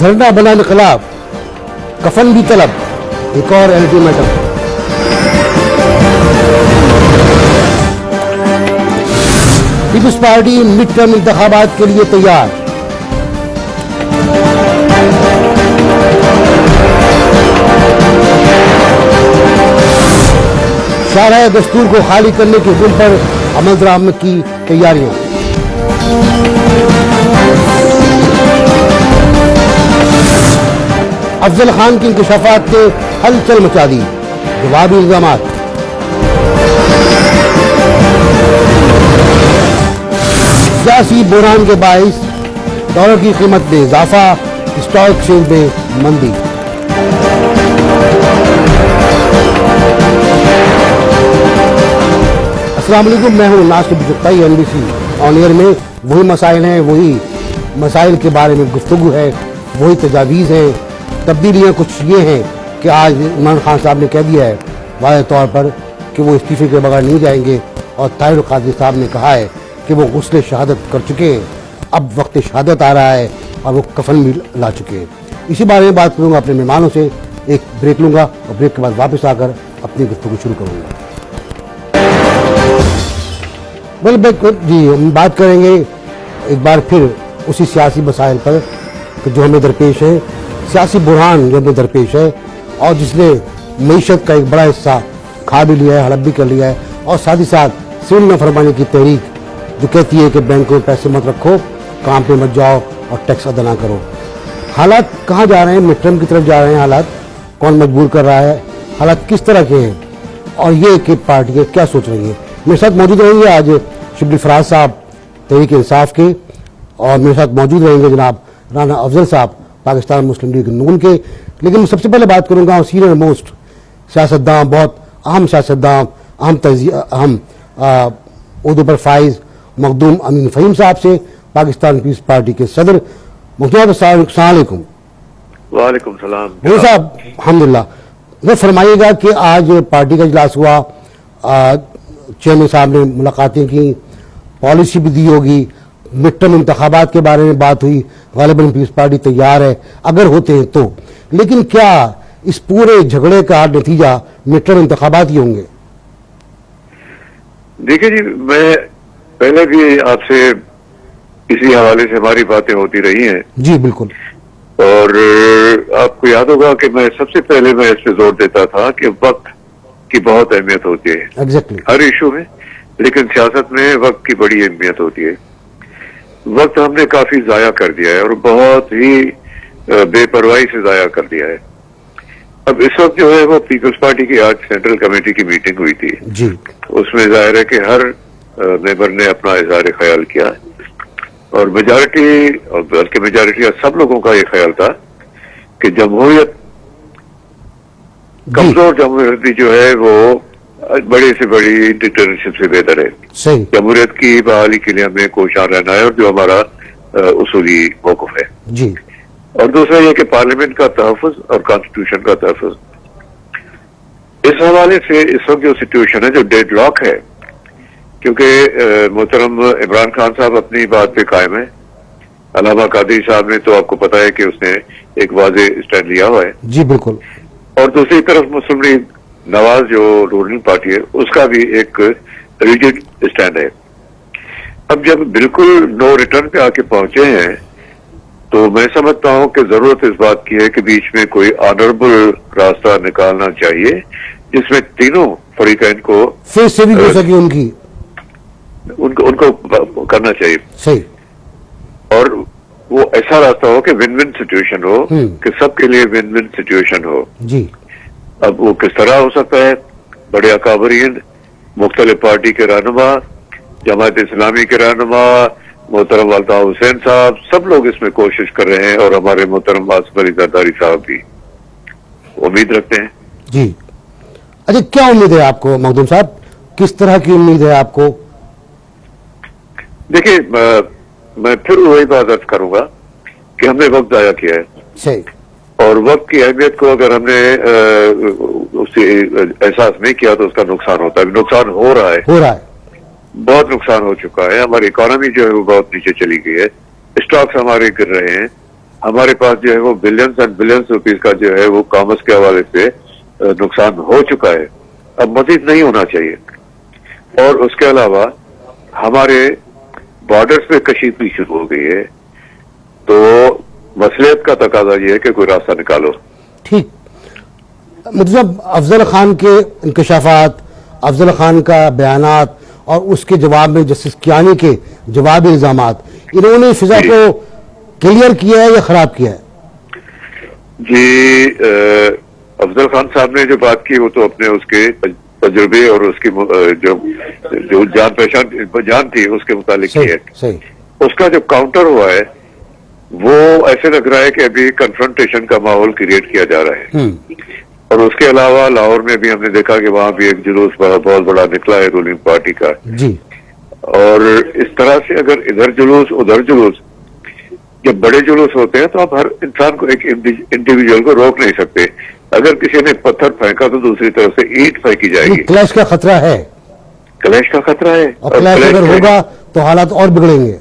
धरना बना इनकलाब, कफन भी तलब, एक और ultimatum. Peoples Party mid term इंतखाबात के लिए तैयार। शाहराह दस्तूर को खाली करने के हुक्म पर अमल दरामद की तैयारियां। अफजल खान के इंकशाफात ने हलचल मचा दी, जवाबी इल्जामात। सियासी बुहरान के बाइस डॉलर की कीमत में इजाफा, स्टॉक एक्सचेंज में मंदी। अस्सलाम वालेकुम, मैं हूँ नासिर बुजुर्ताई। NBC ऑन एयर में वही मसाइल हैं, वही मसाइल के बारे में गुफ्तगू है, वही तजावीज़ हैं। तब्दीलियाँ कुछ ये हैं कि आज इमरान खान साहब ने कह दिया है वाज़ेह तौर पर कि वो इस्तीफे के बगैर नहीं जाएंगे, और ताहिर कादरी साहब ने कहा है कि वो गुस्ल शहादत कर चुके हैं, अब वक्त शहादत आ रहा है और वो कफन भी ला चुके हैं। इसी बारे में बात करूँगा अपने मेहमानों से। एक ब्रेक लूँगा और ब्रेक के बाद वापस आकर अपनी गुफ्तगू शुरू करूँगा। जी, हम बात करेंगे एक बार फिर उसी सियासी मसाइल पर कि जो हमें दरपेश है, सियासी बुरहान जो हमें दरपेश है, और जिसने मईशत का एक बड़ा हिस्सा खा भी लिया है, हड़प भी कर लिया है, और साथ ही साथ सिविल नफरमानी की तहरीक जो कहती है कि बैंकों में पैसे मत रखो, काम पे मत जाओ और टैक्स अदा ना करो। हालात कहाँ जा रहे हैं? मिड टर्म की तरफ जा रहे हैं। हालात कौन मजबूर कर रहा है? हालात किस तरह के हैं? और ये कि पार्टियाँ क्या सोच रही हैं? मेरे साथ मौजूद रहेंगे आज शिबली फराज साहब तहरीक इंसाफ के, और मेरे साथ मौजूद रहेंगे जनाब राना अफजल साहब पाकिस्तान मुस्लिम लीग नून के। लेकिन मैं सबसे पहले बात करूँगा सीनियर मोस्ट सियासतदान, बहुत अहम सियासतदान, अहम उहदे पर फाइज मखदूम अमीन फ़हीम साहब से, पाकिस्तान पीपल्स पार्टी के सदर। मुख्तार साहब अस्सलाम वालेकुम। वालेकुम सलाम। मोदी साहब अल्हम्दुलिल्लाह, ये फरमाइएगा कि आज पार्टी का इजलास हुआ, चेयरमैन साहब ने मुलाकातें की, पॉलिसी भी दी होगी, मिड टर्म इंतखाबात के बारे में बात हुई, गालिबन पीपल्स पार्टी तैयार है अगर होते हैं तो। लेकिन क्या इस पूरे झगड़े का नतीजा मिड टर्म इंतखाबात ही होंगे? देखिए जी, मैं पहले भी आपसे इसी हवाले से हमारी बातें होती रही हैं। जी बिल्कुल। और आपको याद होगा कि मैं सबसे पहले मैं इस पे जोर देता था कि वक्त की बहुत अहमियत होती है एग्जैक्टली हर इशू में, लेकिन सियासत में वक्त की बड़ी अहमियत होती है। वक्त हमने काफी जाया कर दिया है और बहुत ही बेपरवाही से जाया कर दिया है। अब इस वक्त जो है वो पीपल्स पार्टी की आज सेंट्रल कमेटी की मीटिंग हुई थी जी। उसमें जाहिर है कि हर मेंबर ने अपना इजहार ख्याल किया, और मेजॉरिटी और बल्कि मेजॉरिटी सब लोगों का ये ख्याल था कि जमहूरियत, कमजोर जमहूरियत जो है वो बड़ी से बड़ी डिक्टेटरशिप से बेहतर है। सही। जमहूरियत की बहाली के लिए हमें कोशां रहना है, और जो हमारा उसूली मौक़िफ़ है जी। और दूसरा ये कि पार्लियामेंट का तहफ़्फ़ुज़ और कॉन्स्टिट्यूशन का तहफ़्फ़ुज़। इस हवाले से इस वक्त जो सिचुएशन है, जो डेड लॉक है, क्योंकि मोहतरम इमरान खान साहब अपनी बात पे कायम है, अलामा कादरी साहब ने तो आपको पता है कि उसने एक वाज़ेह स्टैंड लिया हुआ है। जी बिल्कुल। और दूसरी तरफ मुस्लिम लीग नवाज जो रूलिंग पार्टी है उसका भी एक रिजिड स्टैंड है। अब जब बिल्कुल नो रिटर्न पे आके पहुंचे हैं तो मैं समझता हूं कि जरूरत इस बात की है कि बीच में कोई ऑनरेबल रास्ता निकालना चाहिए जिसमें तीनों फरीकैन को फिर से भी हो सके उनको करना चाहिए। सही। और वो ऐसा रास्ता हो कि विन विन सिचुएशन हो, कि सबके लिए विन विन सिचुएशन हो जी। अब वो किस तरह हो सकता है? बड़े अकाबरीन, मुख्तलिफ पार्टी के रहनुमा, जमात इस्लामी के रहनुमा, मोहतरम अल्ताफ हुसैन साहब, सब लोग इसमें कोशिश कर रहे हैं, और हमारे मोहतरम आसिफ अली जरदारी साहब भी उम्मीद रखते हैं। जी। अच्छा, क्या उम्मीद है आपको मखदूम साहब? किस तरह की उम्मीद है आपको? देखिए, मैं फिर वही बात अर्ज करूंगा कि हमने वक्त जाया किया है। सही। और वक्त की अहमियत को अगर हमने उससे एहसास नहीं किया तो उसका नुकसान होता है। नुकसान हो रहा है, बहुत नुकसान हो चुका है। हमारी इकोनॉमी जो है वो बहुत नीचे चली गई है, स्टॉक्स हमारे गिर रहे हैं, हमारे पास जो है वो बिलियंस एंड बिलियंस रुपीस का जो है वो कॉमर्स के हवाले से नुकसान हो चुका है, अब मजीद नहीं होना चाहिए। और उसके अलावा हमारे बॉर्डर्स पे कशीदगी शुरू हो गई है, तो मसलियत का तकाजा ये है कि कोई रास्ता निकालो। ठीक, मतलब अफजल खान के इंकशाफात, अफजल खान का बयानात और उसके जवाब में जस्टिस कियानी के जवाबी इल्जामात, इन्होंने फिजा को क्लियर किया है या खराब किया है? जी, अफजल खान साहब ने जो बात की वो तो अपने उसके तजुर्बे और उसकी जो जान थी उसके मुतालिक की है। सही। उसका जो काउंटर हुआ है वो ऐसे लग रहा है कि अभी कन्फ्रंटेशन का माहौल क्रिएट किया जा रहा है। और उसके अलावा लाहौर में भी हमने देखा कि वहां भी एक जुलूस बहुत बड़ा निकला है रूलिंग पार्टी का जी। और इस तरह से अगर इधर जुलूस उधर जुलूस, जब बड़े जुलूस होते हैं तो आप हर इंसान को, एक इंडिविजुअल को रोक नहीं सकते। अगर किसी ने पत्थर फेंका तो दूसरी तरफ से ईंट फेंकी जाएगी। क्लैश का खतरा है, क्लैश का खतरा है, और क्लैश अगर होगा तो हालात और बिगड़ेंगे।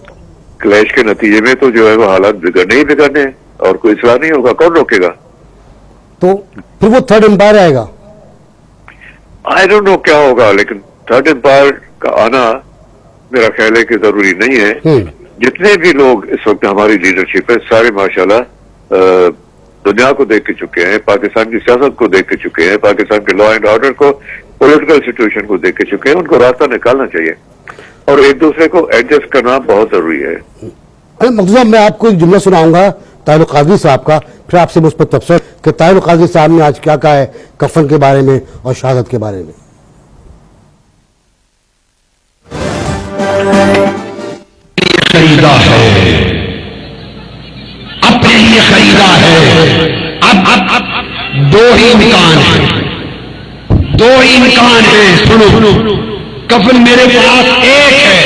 क्लैश के नतीजे में तो जो है वो हालात बिगड़ने ही बिगड़ने हैं और कोई इस्लाह नहीं होगा, कौन रोकेगा? तो फिर वो थर्ड एम्पायर आएगा। आई डोंट नो क्या होगा, लेकिन थर्ड एम्पायर का आना मेरा ख्याल है कि जरूरी नहीं है। जितने भी लोग इस वक्त हमारी लीडरशिप है सारे माशाल्लाह दुनिया को देख के चुके हैं, पाकिस्तान की सियासत को देख के चुके हैं, पाकिस्तान के लॉ एंड ऑर्डर को, पॉलिटिकल सिचुएशन को देख के चुके हैं। उनको रास्ता निकालना चाहिए और एक दूसरे को एडजस्ट करना बहुत जरूरी है। अरे मकसूद, मैं आपको एक जुमला सुनाऊंगा ताहिर काजी साहब का, फिर आपसे मुझ पर तबसर कि ताहिर काजी साहब ने आज क्या कहा है कफन के बारे में और शहादत के बारे में। खरीदा है, अपने लिए खरीदा है। अब दो ही इम्कान है, दो ही इम्कान है। सुनो, कफन मेरे पास एक है,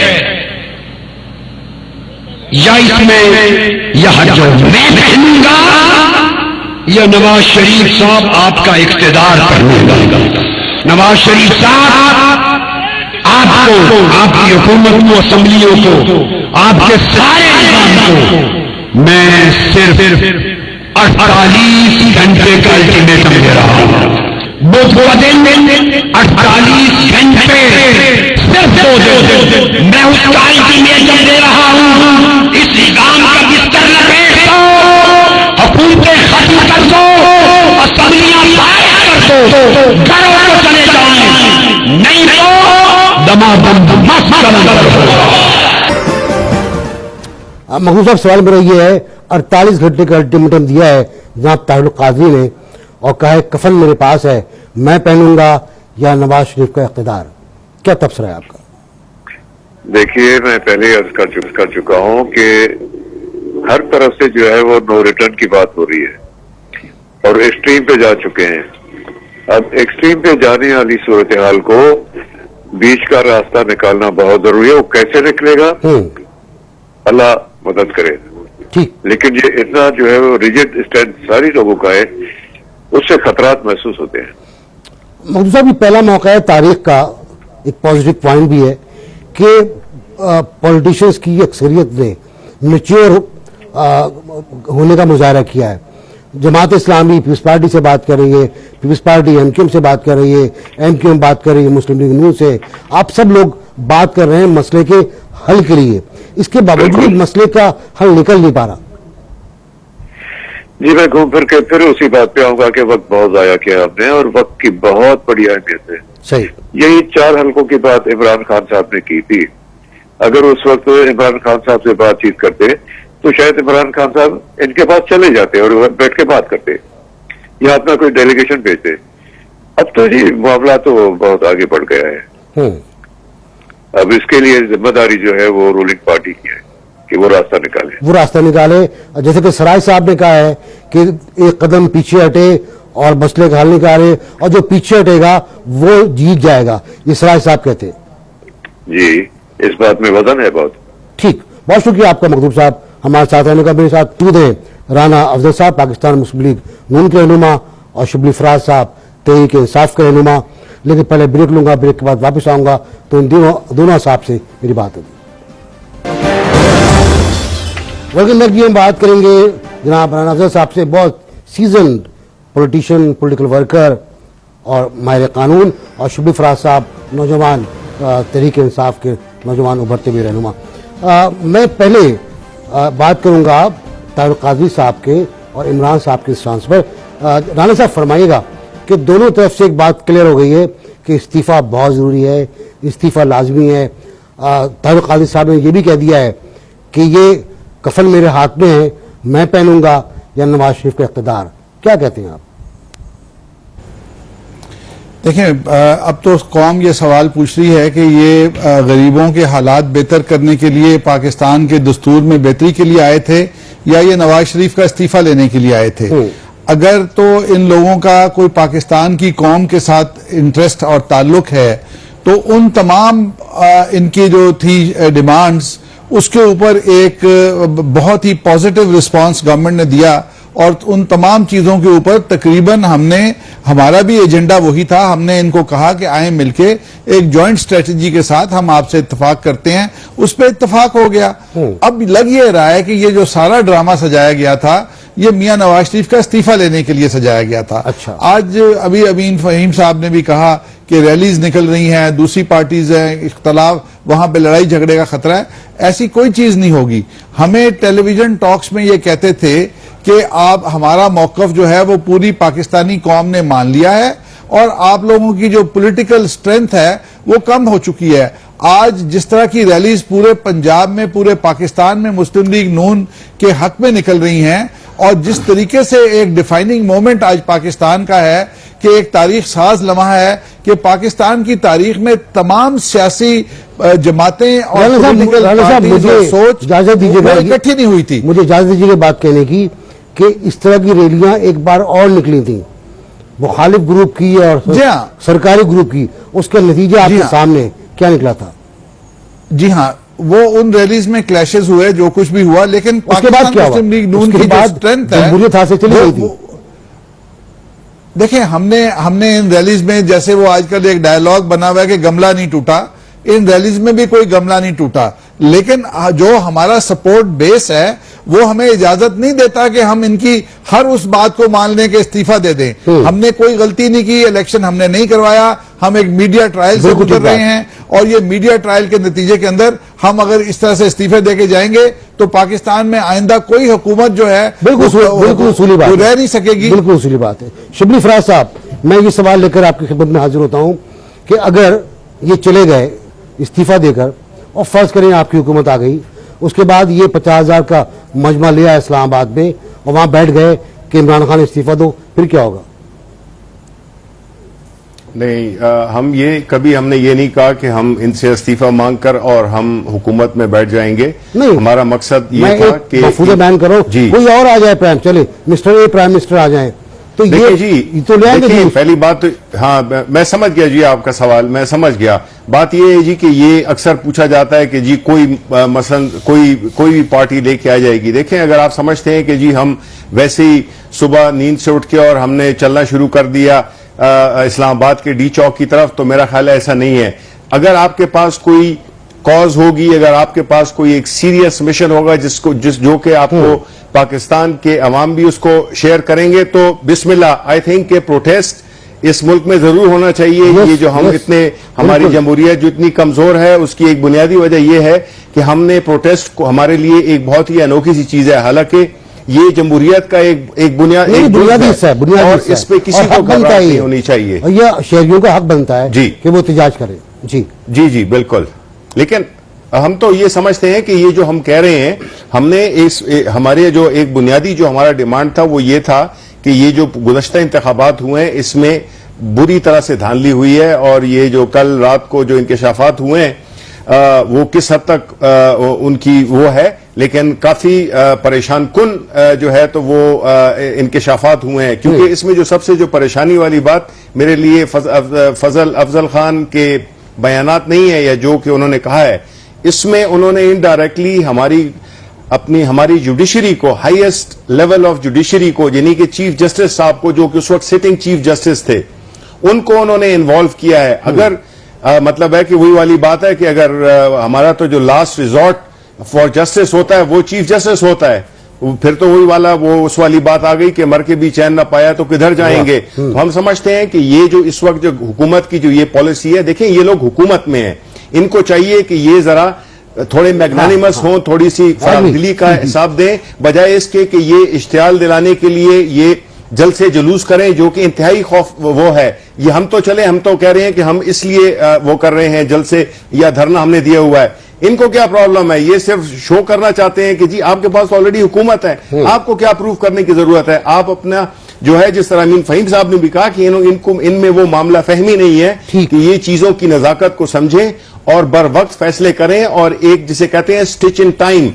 या इसमें यह जो मैं पहनूंगा या नवाज शरीफ साहब आपका इख्तिदार पहनेगा। नवाज शरीफ साहब आपको, आपकी हुकूमत को, असेंबलियों को, आपके सारे निजाम को मैं सिर्फ 48 घंटे का अल्टीमेटम दे रहा हूं। बुध का दिन 48 घंटे, सिर्फ 2 दिन मैं उसका अल्टीमेटम दे रहा हूं। इस निजाम का बिस्तर लपेट दो, हुकूमतें खत्म कर दो, असेंबलियां फायर कर दो, घरों को चले जाएं, नहीं तो दमादम मस्त करो। मकसूद साहब, सवाल मेरा ये है, 48 घंटे का अल्टीमेटम दिया है जनाब ताहिर काजी ने और कहा है कफन मेरे पास है, मैं पहनूंगा या नवाज शरीफ का इख्तिदार, क्या तबसरा है आपका? देखिए, मैं पहले अर्ज कर चुका हूं कि हर तरफ से जो है वो नो रिटर्न की बात हो रही है और एक्सट्रीम पे जा चुके हैं। अब एक्सट्रीम पे जाने वाली सूरत हाल को बीच का रास्ता निकालना बहुत जरूरी है। वो कैसे निकलेगा अल्लाह मदद करे। ठीक, लेकिन ये इतना जो है वो रिजिड स्टैंड सारी लोगों का है, उससे खतरात महसूस होते हैं। मकसूद साहब, ये पहला मौका है तारीख का, एक पॉजिटिव पॉइंट भी है कि पॉलिटिशियंस की अक्सरियत ने मैच्योर होने का मुजाहरा किया है। जमात इस्लामी पीपल्स पार्टी से बात कर रही है, पीपल्स पार्टी एमक्यूएम से बात कर रही है, एमक्यूएम बात कर रही है मुस्लिम लीग नून से, आप सब लोग बात कर रहे हैं मसले के हल के लिए। इसके बावजूद मसले का हल निकल नहीं पा रहा। जी, मैं घूम फिर के फिर उसी बात पे आऊंगा कि वक्त बहुत जाया किया हमने और वक्त की बहुत बड़ी अहमियत है। सही, यही 4 हलकों की बात इमरान खान साहब ने की थी। अगर उस वक्त इमरान खान साहब से बातचीत करते तो शायद इमरान खान साहब इनके पास चले जाते और बैठ के बात करते या अपना कोई डेलीगेशन भेजते। अब तो जी मामला तो बहुत आगे बढ़ गया है। अब इसके लिए जिम्मेदारी जो है वो रूलिंग पार्टी की है कि वो रास्ता निकाले। जैसे कि सराय साहब ने कहा है कि एक कदम पीछे हटे और मसले का हल निकाले, और जो पीछे हटेगा वो जीत जाएगा, ये सराय साहब कहते हैं। जी, इस बात में वजन है बहुत। ठीक, बहुत शुक्रिया आपका मखदूम साहब हमारे साथ रहने का। मेरे साथ मौजूद हैं राना अफजल साहब, पाकिस्तान मुस्लिम लीग नून के रहनुमा, और शिबली फराज साहब, तहरीक इंसाफ के रहनुमा। लेकिन पहले ब्रेक लूंगा, ब्रेक के बाद वापस आऊंगा तो इन दोनों साहब से मेरी बात होगी। वेलकम बैक जी, हम बात करेंगे जनाब राना अफजल साहब से, बहुत सीजन पॉलिटिशियन, पॉलिटिकल वर्कर और माहिर कानून, और शबली फराज साहब नौजवान तहरीक इंसाफ के नौजवान उभरते हुए रहनुमा। मैं पहले बात करूंगा ताहिर कादरी साहब के और इमरान साहब के स्टांस पर। राना साहब फरमाइएगा कि दोनों तरफ से एक बात क्लियर हो गई है कि इस्तीफ़ा बहुत ज़रूरी है, इस्तीफ़ा लाजमी है। ताहिर कादरी साहब ने यह भी कह दिया है कि ये कफन मेरे हाथ में है, मैं पहनूंगा या नवाज शरीफ का इक़्तिदार। क्या कहते हैं आप? देखें, अब तो कौम ये सवाल पूछ रही है कि ये गरीबों के हालात बेहतर करने के लिए पाकिस्तान के दस्तूर में बेहतरी के लिए आए थे या ये नवाज शरीफ का इस्तीफा लेने के लिए आए थे। अगर तो इन लोगों का कोई पाकिस्तान की कौम के साथ इंटरेस्ट और ताल्लुक है तो उन तमाम इनकी जो थी डिमांड्स, उसके ऊपर एक बहुत ही पॉजिटिव रिस्पांस गवर्नमेंट ने दिया और उन तमाम चीजों के ऊपर तकरीबन हमारा भी एजेंडा वही था। हमने इनको कहा कि आए मिलके एक जॉइंट स्ट्रेटजी के साथ हम आपसे इत्तेफाक करते हैं, उस पर इत्तेफाक हो गया। अब लग ये रहा है कि ये जो सारा ड्रामा सजाया गया था ये मियां नवाज शरीफ का इस्तीफा लेने के लिए सजाया गया था। अच्छा। आज अभी अमीन फहीम साहब ने भी कहा कि रैलीज निकल रही हैं, दूसरी पार्टीज हैं, इख्तलाफ, वहां पे लड़ाई झगड़े का खतरा है। ऐसी कोई चीज नहीं होगी। हमें टेलीविजन टॉक्स में ये कहते थे कि आप हमारा मौकफ जो है वो पूरी पाकिस्तानी कौम ने मान लिया है और आप लोगों की जो पॉलिटिकल स्ट्रेंथ है वो कम हो चुकी है। आज जिस तरह की रैलीज पूरे पंजाब में, पूरे पाकिस्तान में मुस्लिम लीग नून के हक में निकल रही हैं और जिस तरीके से एक डिफाइनिंग मोमेंट आज पाकिस्तान का है कि एक तारीख साज लम्हा है कि पाकिस्तान की तारीख में तमाम सियासी जमातें और पॉलिटिकल पार्टीज और सोच इकट्ठी नहीं हुई थी। मुझे इजाजत दीजिए बात कहने की कि इस तरह की रैलियां एक बार और निकली थी, मुखालिफ ग्रुप की और सरकारी ग्रुप की, उसका नतीजा आपके सामने क्या निकला था? जी हाँ, वो उन रैलीज में क्लैशेस हुए, जो कुछ भी हुआ, लेकिन उसके बाद क्या हुआ? मुस्लिम लीग नून की जो स्ट्रेंथ है बुरी तरह से चली गई थी। देखिए, हमने इन रैलीज में, जैसे वो आजकल एक डायलॉग बना हुआ है कि गमला नहीं टूटा, इन रैलीज में भी कोई गमला नहीं टूटा, लेकिन जो हमारा सपोर्ट बेस है वो हमें इजाजत नहीं देता कि हम इनकी हर उस बात को मान लें कि इस्तीफा दे दें। हमने कोई गलती नहीं की, इलेक्शन हमने नहीं करवाया, हम एक मीडिया ट्रायल से गुजर रहे हैं और ये मीडिया ट्रायल के नतीजे के अंदर हम अगर इस तरह से इस्तीफे देके जाएंगे तो पाकिस्तान में आइंदा कोई हुकूमत जो है बिल्कुल उसूली बात रह नहीं सकेगी। बिल्कुल उसूली बात है। शबली फराज साहब, मैं ये सवाल लेकर आपकी खिदमत में हाजिर होता हूं कि अगर ये चले गए इस्तीफा देकर और फर्ज करें आपकी हुकूमत आ गई, उसके बाद ये 50,000 का मजमा लिया इस्लामाबाद में और वहां बैठ गए कि इमरान खान इस्तीफा दो, फिर क्या होगा? नहीं, हमने ये नहीं कहा कि हम इनसे इस्तीफा मांगकर और हम हुकूमत में बैठ जाएंगे। नहीं, हमारा मकसद ये था कि मफूजा बैन करो, कोई और आ जाए प्राइम, चले मिस्टर ए प्राइम मिनिस्टर आ जाए तो ये तो ले आएंगे। पहली बात तो, हाँ मैं समझ गया जी आपका सवाल, मैं समझ गया। बात ये है जी कि ये अक्सर पूछा जाता है कि जी कोई मसलन कोई भी पार्टी लेके आ जाएगी। देखें, अगर आप समझते हैं कि जी हम वैसे ही सुबह नींद से उठ के और हमने चलना शुरू कर दिया इस्लामाबाद के डी चौक की तरफ, तो मेरा ख्याल है ऐसा नहीं है। अगर आपके पास कोई कॉज होगी, अगर आपके पास कोई एक सीरियस मिशन होगा जो कि आपको पाकिस्तान के अवाम भी उसको शेयर करेंगे, तो बिस्मिल्लाह। आई थिंक के प्रोटेस्ट इस मुल्क में जरूर होना चाहिए। ये जो हम हमारी जमहूरियत जो इतनी कमजोर है, उसकी एक बुनियादी वजह यह है कि हमने प्रोटेस्ट को हमारे लिए एक बहुत ही अनोखी सी चीज है। हालांकि ये जमहूरियत का एक बुनियादी हिस्सा है और इस पे किसी को घबराहट नहीं होनी चाहिए। यह शहरियों का हक बनता है जी कि वो एहतजाज करें। जी बिल्कुल। लेकिन हम तो ये समझते हैं कि ये जो हम कह रहे हैं, हमने हमारे जो एक बुनियादी जो हमारा डिमांड था वो ये था कि ये जो गुज़श्ता इंतखाबात हुए हैं इसमें बुरी तरह से धांधली हुई है और ये जो कल रात को जो इंकशाफात हुए हैं वो किस हद तक उनकी वो है, लेकिन काफी परेशान कुन जो है तो वो इंकशाफात हुए हैं। क्योंकि इसमें जो सबसे जो परेशानी वाली बात मेरे लिए अफजल खान के बयानात नहीं है या जो कि उन्होंने कहा है, इसमें उन्होंने इनडायरेक्टली हमारी जुडिशरी को, हाईएस्ट लेवल ऑफ जुडिशरी को, यानी कि चीफ जस्टिस साहब को, जो कि उस वक्त सिटिंग चीफ जस्टिस थे, उनको उन्होंने इन्वॉल्व किया है। अगर मतलब है कि वही वाली बात है कि अगर हमारा तो जो लास्ट रिजॉर्ट फॉर जस्टिस होता है वो चीफ जस्टिस होता है, फिर तो वही वाला वो उस वाली बात आ गई कि मर के भी चैन ना पाया तो किधर जाएंगे। तो हम समझते हैं कि ये जो इस वक्त जो हुकूमत की जो ये पॉलिसी है, देखें ये लोग हुकूमत में हैं, इनको चाहिए कि ये जरा थोड़े मैग्नानिमस हों, थोड़ी सी फरादिली का हिसाब दें, बजाय इसके कि ये इश्तियाल दिलाने के लिए ये जल्द से जुलूस करें, जो कि इंतहाई खौफ वो है। ये हम तो कह रहे हैं कि हम इसलिए वो कर रहे हैं जल्द से, या धरना हमने दिया हुआ है। इनको क्या प्रॉब्लम है? ये सिर्फ शो करना चाहते हैं कि जी आपके पास ऑलरेडी हुकूमत है, आपको क्या प्रूव करने की जरूरत है। आप अपना जो है, जिस तरह अमीन फहीम साहब ने भी कहा कि इनमें वो मामला फहमी नहीं है कि ये चीजों की नजाकत को समझें और बर वक्त फैसले करें, और एक जिसे कहते हैं स्टिच इन टाइम,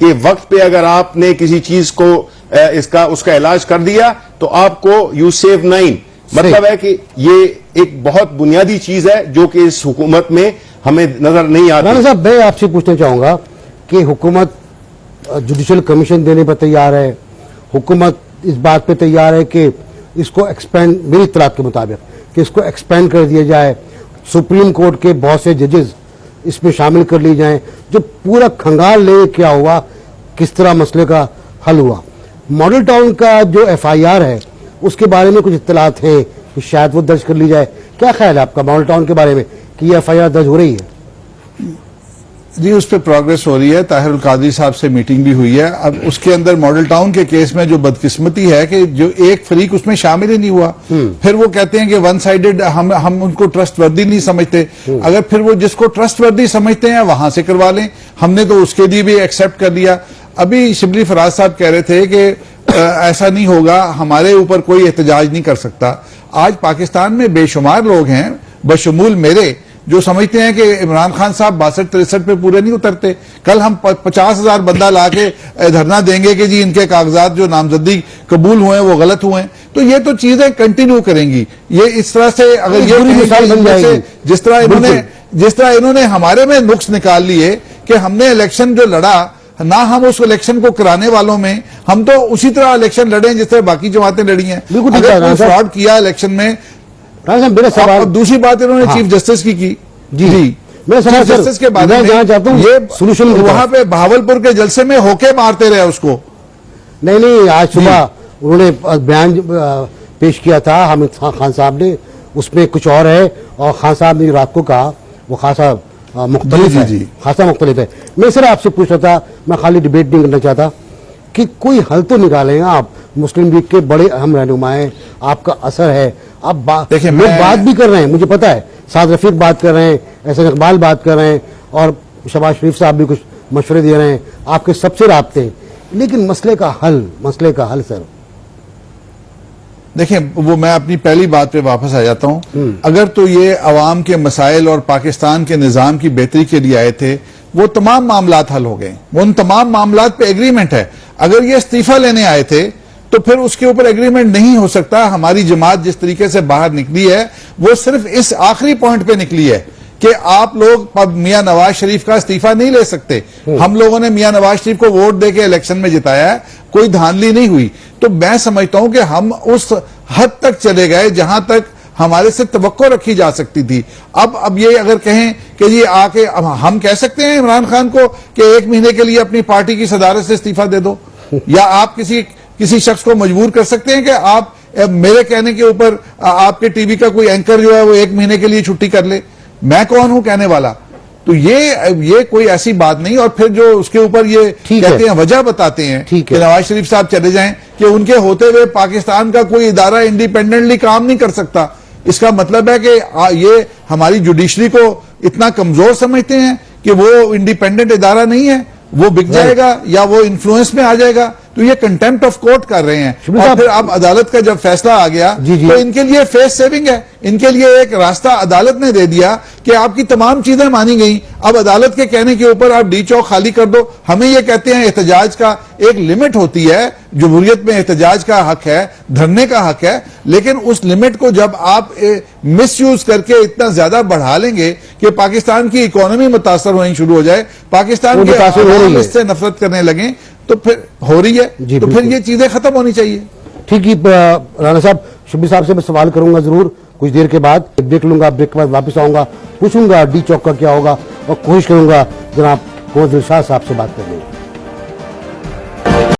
कि वक्त पे अगर आपने किसी चीज को उसका इलाज कर दिया तो आपको यू सेव 9। मतलब है कि ये एक बहुत बुनियादी चीज है जो कि इस हुकूमत में हमें नजर नहीं आती। राणा साहब, मैं आपसे पूछना चाहूंगा कि हुकूमत जुडिशल कमीशन देने पर तैयार है, हुकूमत इस बात पे तैयार है कि इसको एक्सपेंड, मेरी इत्तलात के मुताबिक, कि इसको एक्सपेंड कर दिया जाए, सुप्रीम कोर्ट के बहुत से जजेस इसमें शामिल कर लिए जाएं, जो पूरा खंगाल ले क्या हुआ, किस तरह मसले का हल हुआ। मॉडल टाउन का जो FIR है उसके बारे में कुछ इत्तलात हैं कि शायद वो दर्ज कर ली जाए। क्या ख्याल है आपका मॉडल टाउन के बारे में कि ये FIR दर्ज हो रही है? जी, उस पर प्रोग्रेस हो रही है। ताहिरुल कादरी साहब से मीटिंग भी हुई है। अब उसके अंदर मॉडल टाउन के केस में जो बदकिस्मती है कि जो एक फरीक उसमें शामिल ही नहीं हुआ। फिर वो कहते हैं कि वन साइडेड, हम उनको ट्रस्टवर्दी नहीं समझते। अगर फिर वो जिसको ट्रस्टवर्दी समझते हैं वहां से करवा लें, हमने तो उसके लिए भी एक्सेप्ट कर लिया। अभी शिबली फराज साहब कह रहे थे कि ऐसा नहीं होगा, हमारे ऊपर कोई एहतजाज नहीं कर सकता। आज पाकिस्तान में बेशुमार लोग हैं, बशमूल मेरे, जो समझते हैं कि इमरान खान साहब 62-63 पे पूरे नहीं उतरते। कल हम 50,000 बंदा ला के धरना देंगे कि जी इनके कागजात जो नामजदगी कबूल हुए हैं वो गलत हुए हैं। तो ये तो चीजें कंटिन्यू करेंगी। ये इस तरह से अगर ये मिसाल बन जाएगी, जिस तरह इन्होंने हमारे में नुक्स निकाल लिए कि हमने इलेक्शन जो लड़ा ना, हम उस इलेक्शन को कराने वालों में हम तो उसी तरह इलेक्शन लड़े जिस तरह बाकी जमातें लड़ी हैं। अगर फ्रॉड किया इलेक्शन में। मेरा सवाल, दूसरी बात इन्होंने चीफ जस्टिस की जी मेरा सवाल चीफ जस्टिस के बारे में ये सोल्यूशन वहां पे भावलपुर के जलसे में होके मारते रहे उसको। नहीं, आज सुबह उन्होंने बयान पेश किया था हामिद खान साहब ने, उसमें कुछ और है, और खान साहब ने रात को कहा वो खासा मुख्तलिफ है, खासा मुख्तलिफ है। मैं सर आपसे पूछ रहा था, मैं खाली डिबेट नहीं करना चाहता, कि कोई हल तो निकालें आप। मुस्लिम लीग के बड़े अहम रहनुमा हैं, आपका असर है, आप बात भी कर रहे हैं, मुझे पता है, साद रफीक बात कर रहे हैं, एहसन इकबाल बात कर रहे हैं, और शहबाज शरीफ साहब भी कुछ मशवरे दे रहे हैं, आपके सबसे राब्ते, लेकिन मसले का हल सर। देखिए, वो मैं अपनी पहली बात पे वापस आ जाता हूं। अगर तो ये अवाम के मसाइल और पाकिस्तान के निजाम की बेहतरी के लिए आए थे, वो तमाम मामलात हल हो गए, वो उन तमाम मामलात पे एग्रीमेंट है। अगर ये इस्तीफा लेने आए थे तो फिर उसके ऊपर एग्रीमेंट नहीं हो सकता। हमारी जमात जिस तरीके से बाहर निकली है वो सिर्फ इस आखिरी पॉइंट पे निकली है कि आप लोग मियां नवाज शरीफ का इस्तीफा नहीं ले सकते। हम लोगों ने मियां नवाज शरीफ को वोट देके इलेक्शन में जिताया है, कोई धांधली नहीं हुई। तो मैं समझता हूं कि हम उस हद तक चले गए जहां तक हमारे से तवक्को रखी जा सकती थी। अब ये अगर कहें कि ये आके, अब हम कह सकते हैं इमरान खान को कि 1 महीने के लिए अपनी पार्टी की सदारत से इस्तीफा दे दो, या आप किसी शख्स को मजबूर कर सकते हैं कि आप मेरे कहने के ऊपर आपके टीवी का कोई एंकर जो है वो 1 महीने के लिए छुट्टी कर ले। मैं कौन हूं कहने वाला? तो ये कोई ऐसी बात नहीं। और फिर जो उसके ऊपर ये कहते हैं, वजह बताते हैं कि नवाज शरीफ साहब चले जाएं, कि उनके होते हुए पाकिस्तान का कोई इदारा इंडिपेंडेंटली काम नहीं कर सकता। इसका मतलब है कि ये हमारी जुडिशरी को इतना कमजोर समझते हैं कि वो इंडिपेंडेंट इदारा नहीं है, वो बिक जाएगा या वो इन्फ्लुएंस में आ जाएगा। तो ये कंटेम्प्ट ऑफ कोर्ट कर रहे हैं। और फिर अब अदालत का जब फैसला आ गया तो इनके लिए फेस सेविंग है, इनके लिए एक रास्ता अदालत ने दे दिया कि आपकी तमाम चीजें मानी गई, अब अदालत के कहने के ऊपर आप डी चौक खाली कर दो। हमें ये कहते हैं एहतजाज का एक लिमिट होती है, जमहूरियत में एहतजाज का हक है, धरने का हक है, लेकिन उस लिमिट को जब आप मिसयूज करके इतना ज्यादा बढ़ा लेंगे कि पाकिस्तान की इकोनॉमी मुतासर होनी शुरू हो जाए, पाकिस्तान के आवाम इससे नफरत करने लगे, तो फिर हो रही है, तो फिर ये चीजें खत्म होनी चाहिए। ठीक ही राणा साहब, शब्बीर साहब से मैं सवाल करूंगा जरूर कुछ देर के बाद, ब्रेक लूंगा, ब्रेक के बाद वापस आऊंगा, पूछूंगा डी चौक का क्या होगा, और कोशिश करूंगा जनाब कुंवर दिलशाद साहब से बात करने की।